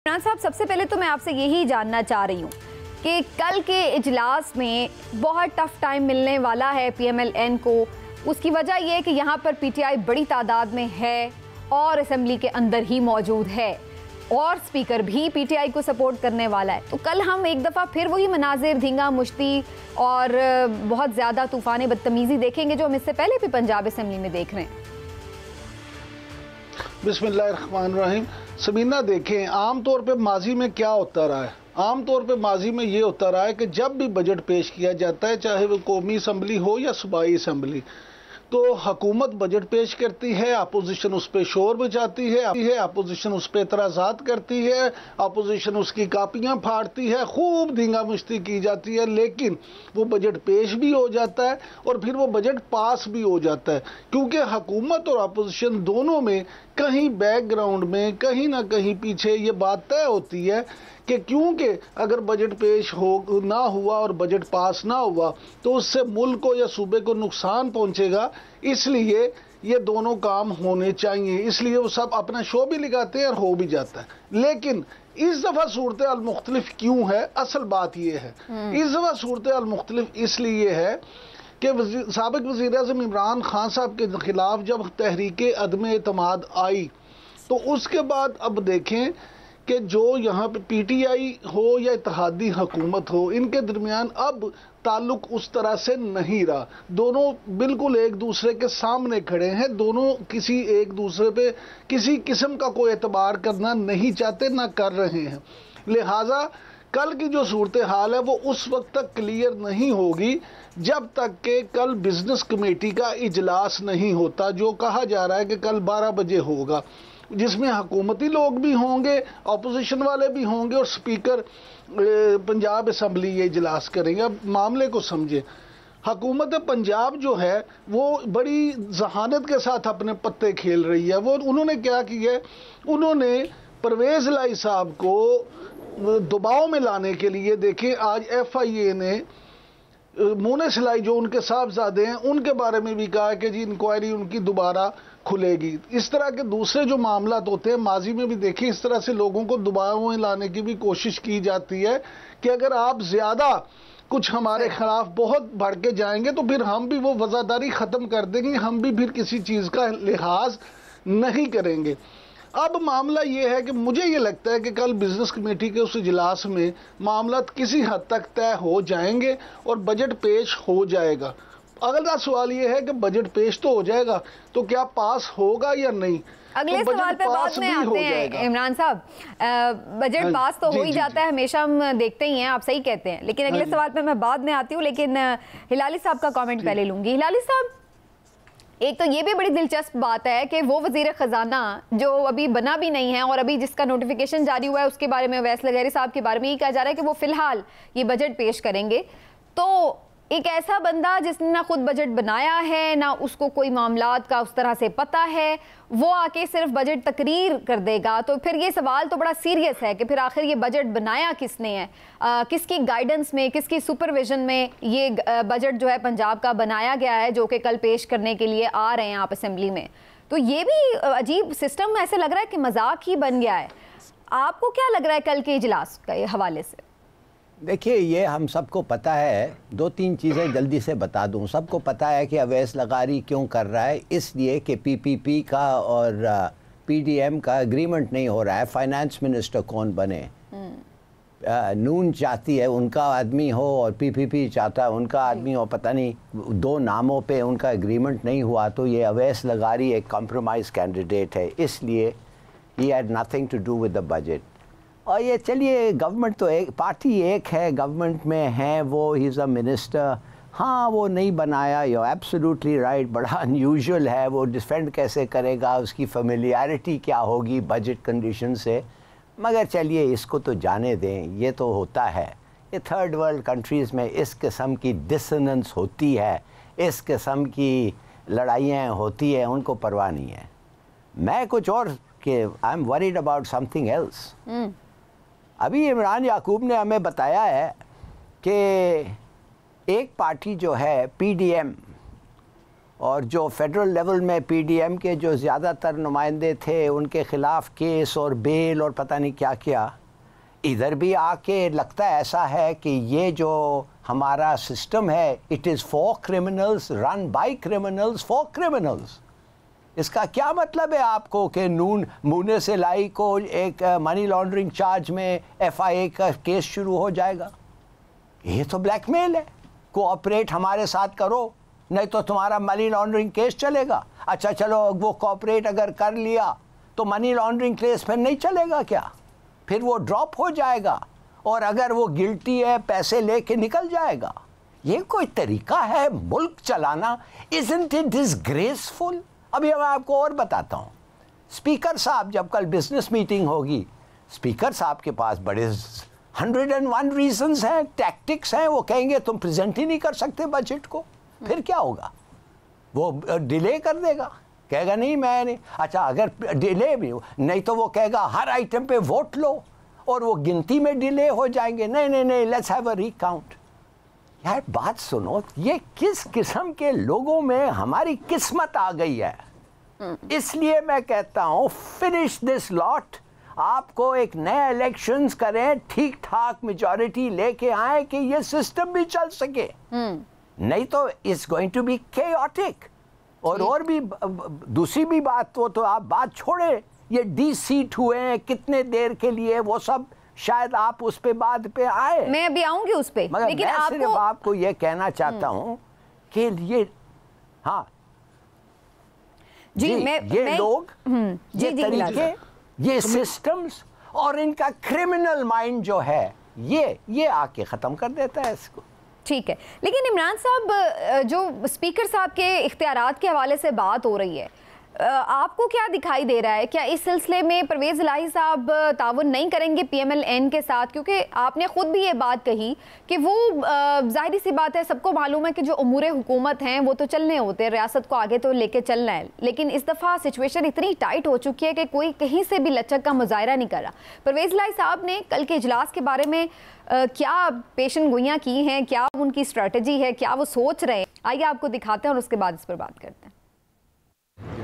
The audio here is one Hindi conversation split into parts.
इमरान साहब, सबसे पहले तो मैं आपसे यही जानना चाह रही हूँ कि कल के इजलास में बहुत टफ टाइम मिलने वाला है PMLN को। उसकी वजह यह है कि यहाँ पर PTI बड़ी तादाद में है और असेंबली के अंदर ही मौजूद है और स्पीकर भी PTI को सपोर्ट करने वाला है। तो कल हम एक दफ़ा फिर वही मनाजिर, धींगा मुश्ती और बहुत ज़्यादा तूफ़ान बदतमीज़ी देखेंगे जो हम इससे पहले भी पंजाब असेंबली में देख रहे हैं। बिस्मिल्लाहिर्रहमानिर्रहीम। सबीना, देखें आम तौर पे माजी में क्या होता रहा है। आम तौर पे माजी में ये होता रहा है कि जब भी बजट पेश किया जाता है, चाहे वो कौमी असम्बली हो या सूबाई असम्बली, तो हुकूमत बजट पेश करती है, अपोजिशन उस पर शोर मचाती है, अपोजिशन उस पर एतराज़ात करती है, अपोजिशन उसकी कापियाँ फाड़ती है, खूब धींगा मुश्ती की जाती है, लेकिन वो बजट पेश भी हो जाता है और फिर वो बजट पास भी हो जाता है, क्योंकि हुकूमत और अपोजिशन दोनों में कहीं बैकग्राउंड में कहीं ना कहीं पीछे ये बात तय होती है कि क्योंकि अगर बजट पेश हो ना हुआ और बजट पास ना हुआ तो उससे मुल्क को या सूबे को नुकसान पहुंचेगा, इसलिए ये दोनों काम होने चाहिए। इसलिए वो सब अपना शो भी लगाते हैं और हो भी जाता है। लेकिन इस दफ़ा सूरत हाल मुख्तलिफ क्यों है? असल बात ये है, इस दफ़ा सूरत हाल मुख्तलिफ इसलिए है कि साबिक वज़ीर-ए-आज़म इमरान खान साहब के खिलाफ जब तहरीक अदम एतमाद आई तो उसके बाद अब देखें कि जो यहाँ पे PTI हो या इत्तेहादी हुकूमत हो, इनके दरमियान अब ताल्लुक उस तरह से नहीं रहा। दोनों बिल्कुल एक दूसरे के सामने खड़े हैं, दोनों किसी एक दूसरे पे किसी किस्म का कोई एतबार करना नहीं चाहते, ना कर रहे हैं। लिहाजा कल की जो सूरत हाल है वो उस वक्त तक क्लियर नहीं होगी जब तक कि कल बिजनेस कमेटी का इजलास नहीं होता, जो कहा जा रहा है कि कल 12 बजे होगा, जिसमें हुकूमती लोग भी होंगे, अपोजिशन वाले भी होंगे और स्पीकर पंजाब असम्बली ये इजलास करेंगे। अब मामले को समझे, हुकूमत पंजाब जो है वो बड़ी जहानत के साथ अपने पत्ते खेल रही है। वो उन्होंने क्या किया है, उन्होंने परवेज़ लाई साहब को दबाव में लाने के लिए, देखें आज FIA ने मोने सिलाई जो उनके साहबजादे हैं उनके बारे में भी कहा कि जी इंक्वायरी उनकी दोबारा खुलेगी। इस तरह के दूसरे जो मामला होते हैं माजी में भी देखें, इस तरह से लोगों को दबाव में लाने की भी कोशिश की जाती है कि अगर आप ज़्यादा कुछ हमारे खिलाफ बहुत बढ़ के जाएंगे तो फिर हम भी वो वज़ादारी ख़त्म कर देंगे, हम भी फिर किसी चीज़ का लिहाज नहीं करेंगे। अब मामला ये है कि मुझे ये लगता है कि कल बिजनेस कमेटी के उस इजलास में मामला किसी हद तक तय हो जाएंगे और बजट पेश हो जाएगा। अगला सवाल ये है कि बजट पेश तो हो जाएगा, तो क्या पास होगा या नहीं? अगले तो सवाल पे बाद में आते हैं इमरान साहब। बजट पास तो हो ही जाता है, हमेशा हम देखते ही हैं, आप सही कहते हैं, लेकिन अगले सवाल पे मैं बाद में आती हूँ। लेकिन हिलाली साहब का कमेंट पहले लूंगी। हिलाली साहब, एक तो ये भी बड़ी दिलचस्प बात है कि वो वज़ीर ख़जाना जो अभी बना भी नहीं है और अभी जिसका नोटिफिकेशन जारी हुआ है उसके बारे में, अवैस लगहरी साहब के बारे में ये कहा जा रहा है कि वो फ़िलहाल ये बजट पेश करेंगे। तो एक ऐसा बंदा जिसने ना खुद बजट बनाया है, ना उसको कोई मामलात का उस तरह से पता है, वो आके सिर्फ बजट तकरीर कर देगा, तो फिर ये सवाल तो बड़ा सीरियस है कि फिर आखिर ये बजट बनाया किसने है, किसकी गाइडेंस में, किसकी सुपरविजन में ये बजट जो है पंजाब का बनाया गया है, जो कि कल पेश करने के लिए आ रहे हैं आप असेंबली में। तो ये भी अजीब सिस्टम ऐसे लग रहा है कि मजाक ही बन गया है। आपको क्या लग रहा है कल के इजलास के हवाले से? देखिए, ये हम सबको पता है, 2-3 चीज़ें जल्दी से बता दूं। सबको पता है कि अवैस लगारी क्यों कर रहा है, इसलिए कि PPP का और PDM का एग्रीमेंट नहीं हो रहा है। फाइनेंस मिनिस्टर कौन बने? नून चाहती है उनका आदमी हो और PPP चाहता है उनका आदमी हो, पता नहीं 2 नामों पे उनका एग्रीमेंट नहीं हुआ। तो ये अवैस लगारी एक कॉम्प्रोमाइज़ कैंडिडेट है, इसलिए ही had nothing to do with the budget. और ये चलिए, गवर्नमेंट तो एक पार्टी एक है, गवर्नमेंट में है, वो ही इज़ अ मिनिस्टर। हाँ, वो नहीं बनाया, यू एब्सोल्युटली राइट, बड़ा अनयूजुअल है। वो डिफेंड कैसे करेगा, उसकी फेमिलियरिटी क्या होगी बजट कंडीशन से? मगर चलिए, इसको तो जाने दें, ये तो होता है। ये थर्ड वर्ल्ड कंट्रीज़ में इस किस्म की डिसोनेंस होती है, इस किस्म की लड़ाइयाँ होती हैं, उनको परवाह नहीं है। मैं कुछ और कि I am worried about something else. अभी इमरान याकूब ने हमें बताया है कि एक पार्टी जो है PDM, और जो फेडरल लेवल में पीडीएम के जो ज़्यादातर नुमाइंदे थे उनके ख़िलाफ़ केस और बेल और पता नहीं क्या क्या, इधर भी आके लगता है ऐसा है कि ये जो हमारा सिस्टम है it is for criminals, run by criminals for criminals. इसका क्या मतलब है आपको कि मुने सिलाई को एक मनी लॉन्ड्रिंग चार्ज में एफआईए का केस शुरू हो जाएगा? ये तो ब्लैकमेल है। कोऑपरेट हमारे साथ करो नहीं तो तुम्हारा मनी लॉन्ड्रिंग केस चलेगा। अच्छा चलो, वो कोऑपरेट अगर कर लिया तो मनी लॉन्ड्रिंग केस फिर नहीं चलेगा क्या? फिर वो ड्रॉप हो जाएगा और अगर वो गिल्टी है पैसे लेके निकल जाएगा। ये कोई तरीका है मुल्क चलाना? Isn't it disgraceful? अभी मैं आपको और बताता हूँ। स्पीकर साहब जब कल बिजनेस मीटिंग होगी, स्पीकर साहब के पास बड़े 101 रीजंस हैं, टैक्टिक्स हैं। वो कहेंगे तुम प्रेजेंट ही नहीं कर सकते बजट को, फिर क्या होगा? वो डिले कर देगा, कहेगा नहीं मैं नहीं। अच्छा अगर डिले भी हो नहीं तो वो कहेगा हर आइटम पे वोट लो, और वो गिनती में डिले हो जाएंगे। नहीं नहीं नहीं, लेट्स हैव अ रीकाउंट। यार बात सुनो, ये किस किस्म के लोगों में हमारी किस्मत आ गई है। इसलिए मैं कहता हूँ फिनिश दिस लॉट। आपको एक नया इलेक्शंस करें, ठीक ठाक मेजॉरिटी लेके आए कि ये सिस्टम भी चल सके, नहीं तो it's going to be chaotic. और भी दूसरी भी बात, तो आप बात छोड़े, ये डी-सीट हुए हैं कितने देर के लिए, वो सब शायद आप उस पे बाद पे आए। मैं अभी आऊंगी उस पे, लेकिन मैं सिर्फ आपको ये कहना चाहता हूँ कि ये हाँ जी, ये लोग, ये तरीके, ये सिस्टम्स और इनका क्रिमिनल माइंड जो है ये आके ख़त्म कर देता है इसको। ठीक है, लेकिन इमरान साहब, जो स्पीकर साहब के इख्तियारात के हवाले से बात हो रही है, आपको क्या दिखाई दे रहा है? क्या इस सिलसिले में परवेज़ इलाही साहब ताउन नहीं करेंगे पीएमएल-एन के साथ? क्योंकि आपने खुद भी ये बात कही कि वो जाहिर सी बात है, सबको मालूम है कि जो उमूर हुकूमत हैं वो तो चलने होते हैं, रियासत को आगे तो लेके चलना है, लेकिन इस दफ़ा सिचुएशन इतनी टाइट हो चुकी है कि कोई कहीं से भी लचक का मुजाहरा नहीं कर रहा। परवेज़ इलाही साहब ने कल के इजलास के बारे में क्या पेशन गोइयाँ की हैं, क्या उनकी स्ट्रेटजी है, क्या वो सोच रहे हैं? आइए आपको दिखाते हैं और उसके बाद इस पर बात करते हैं।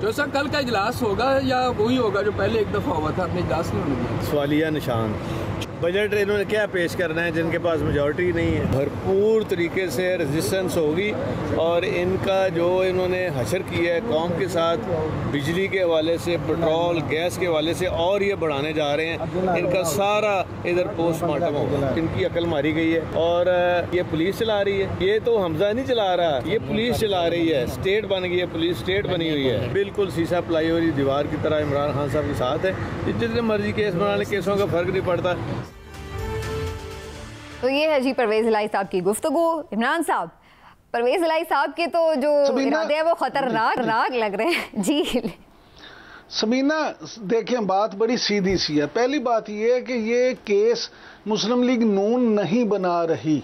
जो सर कल का इजलास होगा या वही होगा जो पहले एक दफ़ा हुआ था? अपने इजलास नहीं होने दिया। सवालिया निशान। बजट इन्होंने क्या पेश करना है जिनके पास मेजॉरिटी नहीं है? भरपूर तरीके से रेजिस्टेंस होगी और इनका जो इन्होंने हशर किया है कौम के साथ, बिजली के हवाले से, पेट्रोल गैस के हवाले से, और ये बढ़ाने जा रहे हैं, इनका सारा इधर पोस्टमार्टम होगा। इनकी अकल मारी गई है और ये पुलिस चला रही है। ये तो हमजा नहीं चला रहा, ये पुलिस चला रही है। स्टेट बन गई है, पुलिस स्टेट बनी हुई है, बिल्कुल शीशा पलाई हुई दीवार की तरह इमरान खान साहब के साथ है। जितने मर्जी केस बना ले, केसों का फर्क नहीं पड़ता। तो ये है जी परवेज़ इलाही साहब की गुफ्तगू। इमरान साहब, परवेज़ इलाही साहब के तो जो इरादे हैं वो खतरनाक लग रहे हैं जी। सबीना देखें, बात बड़ी सीधी सी है। पहली बात ये है कि ये केस मुस्लिम लीग नून नहीं बना रही।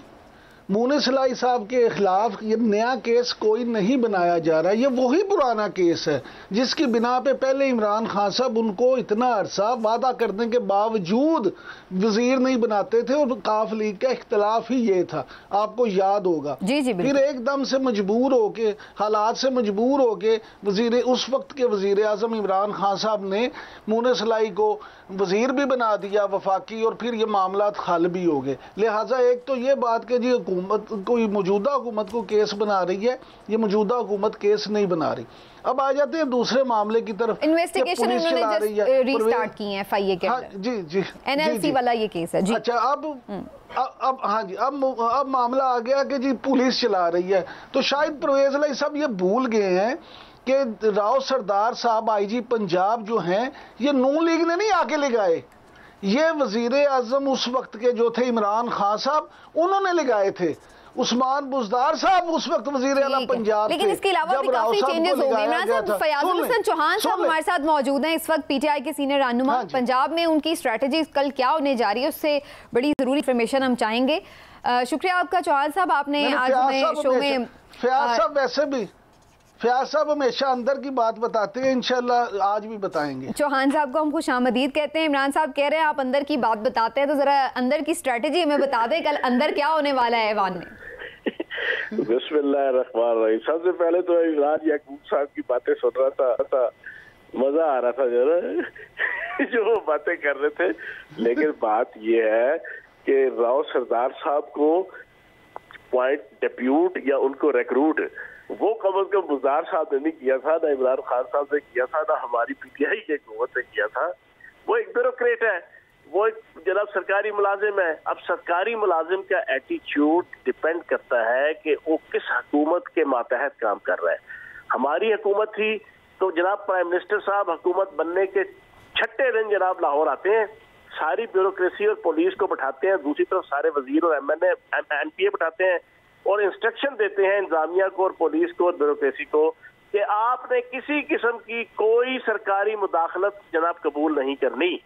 मुने सिलाई साहब के खिलाफ ये नया केस कोई नहीं बनाया जा रहा, ये वही पुराना केस है जिसकी बिना पे पहले इमरान खान साहब उनको इतना अरसा वादा करने के बावजूद वजीर नहीं बनाते थे, और काफ लीग का इख्तलाफ ही ये था, आपको याद होगा। जी फिर एकदम से मजबूर होके, हालात से मजबूर होके वजीर, उस वक्त के वजीर आजम इमरान खान साहब ने मुने सिलाई को वजीर भी बना दिया वफाकी, और फिर ये मामला हल भी हो गए। लिहाजा एक तो ये बात कि जी हुकूमत, कोई मौजूदा हुकूमत को केस बना रही है, ये मौजूदा हुकूमत केस नहीं बना रही। अब आ जाते हैं दूसरे मामले की तरफ। इन्वेस्टिगेशन उन्होंने जस्ट रीस्टार्ट की है एफआईए के अंदर। जी एनएलसी वाला ये केस है जी। अच्छा, अब हाँ जी, अब मामला आ गया कि जी पुलिस चला रही है। तो शायद परवेज़ इलाही साहब ये भूल गए हैं कि राव सरदार साहब आईजी पंजाब जो हैं, ये नून लीग ने नहीं आके लगाए, ये वजीर आजम उस वक्त के जो थे इमरान खान साहब, उन्होंने लगाए थे। उस्मान बुज़दार साहब उस वक्त वजीर आला पंजाब, लेकिन इसके अलावा भी काफी चेंजेस हो गए। इमरान साहब, फयाजुल हसन चौहान साहब हमारे साथ मौजूद हैं इस वक्त, पीटीआई के सीनियर रहनुमा। पंजाब में उनकी स्ट्रेटजी कल क्या होने जा रही है, उससे बड़ी जरूरी इंफॉर्मेशन हम चाहेंगे। शुक्रिया आपका चौहान साहब, आपने आज हमें शो में। फयाज साहब वैसे भी, फयाज साहब हमेशा अंदर की बात बताते हैं, इंशाल्लाह आज भी बताएंगे। चौहान साहब को हम खुशामदीद कहते हैं। इमरान साहब कह रहे हैं आप अंदर की बात बताते हैं, तो जरा अंदर की स्ट्रेटजी हमें बता दें, कल अंदर क्या होने वाला है ऐवान में? बिस्मिल्लाहिर्रहमानिर्रहीम। सबसे पहले तो इमरान याकूब साहब की बातें सुन रहा था, मजा आ रहा था जो वो बातें कर रहे थे। लेकिन बात ये है कि राव सरदार साहब को पॉइंट डिप्यूट या उनको रिक्रूट वो कम अज कम बुज़दार साहब ने नहीं किया था, ना इमरान खान साहब ने किया था, ना हमारी पीटीआई की हुकूमत ने किया था। वो एक ब्यूरोक्रेट है, वो एक जनाब सरकारी मुलाजिम है। अब सरकारी मुलाजिम का एटीट्यूड डिपेंड करता है कि वो किस हुकूमत के मातहत काम कर रहा है। हमारी हुकूमत थी तो जनाब प्राइम मिनिस्टर साहब हुकूमत बनने के छठे दिन जनाब लाहौर आते हैं, सारी ब्यूरोक्रेसी और पुलिस को बैठाते हैं, दूसरी तरफ सारे वजीर और एमपीए बैठाते हैं और इंस्ट्रक्शन देते हैं इंतजामिया को और पुलिस को और ब्यूरोक्रेसी को कि आपने किसी किस्म की कोई सरकारी मुदाखलत जनाब कबूल नहीं करनी।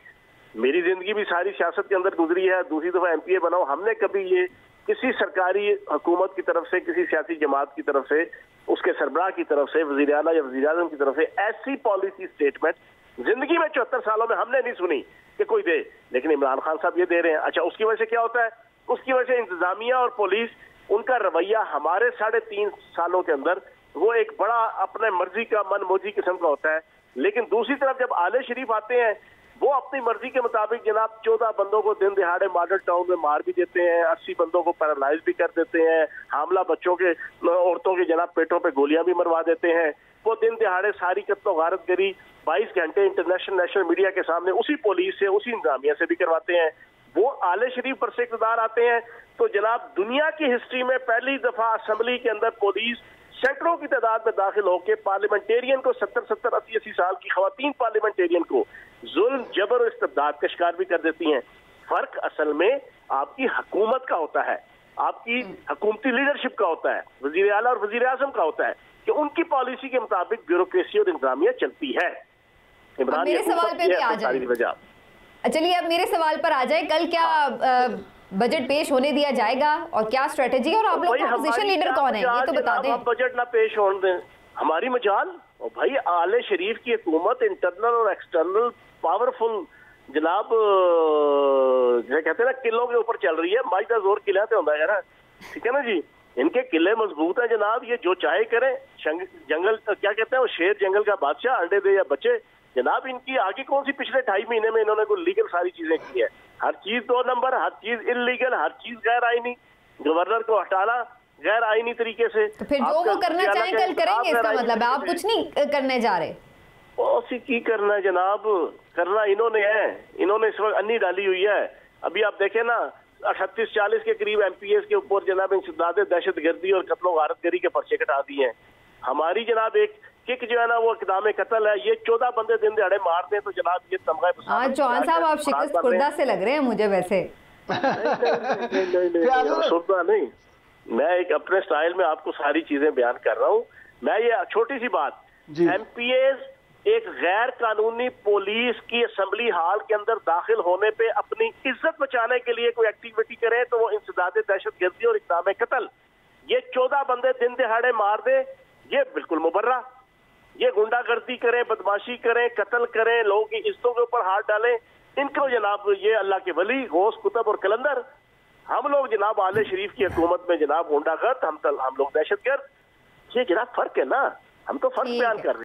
मेरी जिंदगी भी सारी सियासत के अंदर गुजरी है, दूसरी दफा एमपीए बनाओ, हमने कभी ये किसी सरकारी हुकूमत की तरफ से, किसी सियासी जमात की तरफ से, उसके सरबराह की तरफ से, वज़ीर आला या वज़ीर आज़म की तरफ से ऐसी पॉलिसी स्टेटमेंट जिंदगी में 74 सालों में हमने नहीं सुनी कि कोई दे। लेकिन इमरान खान साहब ये दे रहे हैं। अच्छा, उसकी वजह से क्या होता है? उसकी वजह से इंतजामिया और पुलिस, उनका रवैया हमारे 3.5 सालों के अंदर वो एक बड़ा अपने मर्जी का मनमोजी किस्म का होता है। लेकिन दूसरी तरफ जब आले शरीफ आते हैं वो अपनी मर्जी के मुताबिक जनाब 14 बंदों को दिन दिहाड़े मॉडल टाउन में मार भी देते हैं, 80 बंदों को पैरालाइज भी कर देते हैं, हामला बच्चों के औरतों के जनाब पेटों पे गोलियां भी मरवा देते हैं। वो दिन दिहाड़े सारी कत्लो गारतगरी 22 घंटे इंटरनेशनल नेशनल मीडिया के सामने उसी पुलिस से, उसी इंतजामिया से भी करवाते हैं। वो आले शरीफ पर से इक़्तिदार आते हैं तो जनाब दुनिया की हिस्ट्री में पहली दफा असेंबली के अंदर पुलिस सैकड़ों की तादाद में दाखिल होकर पार्लियामेंटेरियन को 70-70, 80-80 साल की खवातीन पार्लियामेंटेरियन को जुल्म, जबर और इस्तिबदाद का शिकार भी कर देती हैं। फर्क असल में आपकी हुकूमत का होता है, आपकी हुकूमती लीडरशिप का होता है, वजीर आला और वजीर आजम का होता है कि उनकी पॉलिसी के मुताबिक ब्यूरोक्रेसी और इंतजामिया चलती है। इमरान मेरे सवाल पे भी आ जाए। चलिए अब मेरे सवाल पर आ जाए, कल क्या बजट पेश होने दिया जाएगा और क्या स्ट्रेटेजी है और आप लोग अपोजिशन लीडर कौन है ये तो बता दें। आप बजट ना पेश होने दें, हमारी मजाल। और भाई आले शरीफ की हुकूमत इंटरनल और एक्सटर्नल पावरफुल जनाब जैसे कहते हैं ना किलों के ऊपर चल रही है। माजदा जोर किला तो होता है ना, ठीक है ना जी। इनके किले मजबूत है जनाब, ये जो चाहे करें। जंगल क्या कहते हैं वो, शेर जंगल का बादशाह, अंडे दे या बच्चे। जनाब इनकी आगे कौन सी पिछले 2.5 महीने में इन्होंने कोई लीगल सारी चीजें की है? हर चीज 2 नंबर, हर चीज इलीगल, हर चीज गैर आईनी। गवर्नर को हटाना गैर आईनी तरीके से। तो फिर जो वो करना चाहें कल करेंगे, इसका मतलब है आप कुछ नहीं करने जा रहे? उसी की करना है जनाब, करना इन्होंने है। इन्होंने इस वक्त अन्नी डाली हुई है। अभी आप देखें ना 38-40 के करीब एमपीएस के ऊपर जनाब इंसदाद दहशतगर्दी और कत्लो गारतगरी के पर्चे कटा दिए हैं। हमारी जनाब एक किक जो है ना वो इक़दाम कत्ल है। ये 14 बंदे दिन दिहाड़े मारते हैं तो जनाब ये तमगा। आज चौहान साहब आप शिकस्त खुर्दा से लग रहे हैं मुझे वैसे। नहीं, मैं एक अपने स्टाइल में आपको सारी चीजें बयान कर रहा हूँ। मैं ये छोटी सी बात, एमपीएस एक गैर कानूनी पुलिस की असेंबली हॉल के अंदर दाखिल होने पे अपनी इज्जत बचाने के लिए कोई एक्टिविटी करे तो वो इंसदाद दहशतगर्दी और इक़दाम कत्ल। ये 14 बंदे दिन दिहाड़े मार दे, ये बिल्कुल मुबर्रा। ये गुंडागर्दी करें, बदमाशी करें, कत्ल करें, लोगों की इज्जतों के ऊपर हाथ डालें, इनको जनाब ये अल्लाह के वली, गौस, कुतुब और कलंदर। हम लोग जनाब आले शरीफ की हुकूमत में जनाब गुंडागर्द, हम लोग दहशतगर्द। ये जनाब फर्क है ना, हम तो फर्क बयान कर रहे हैं।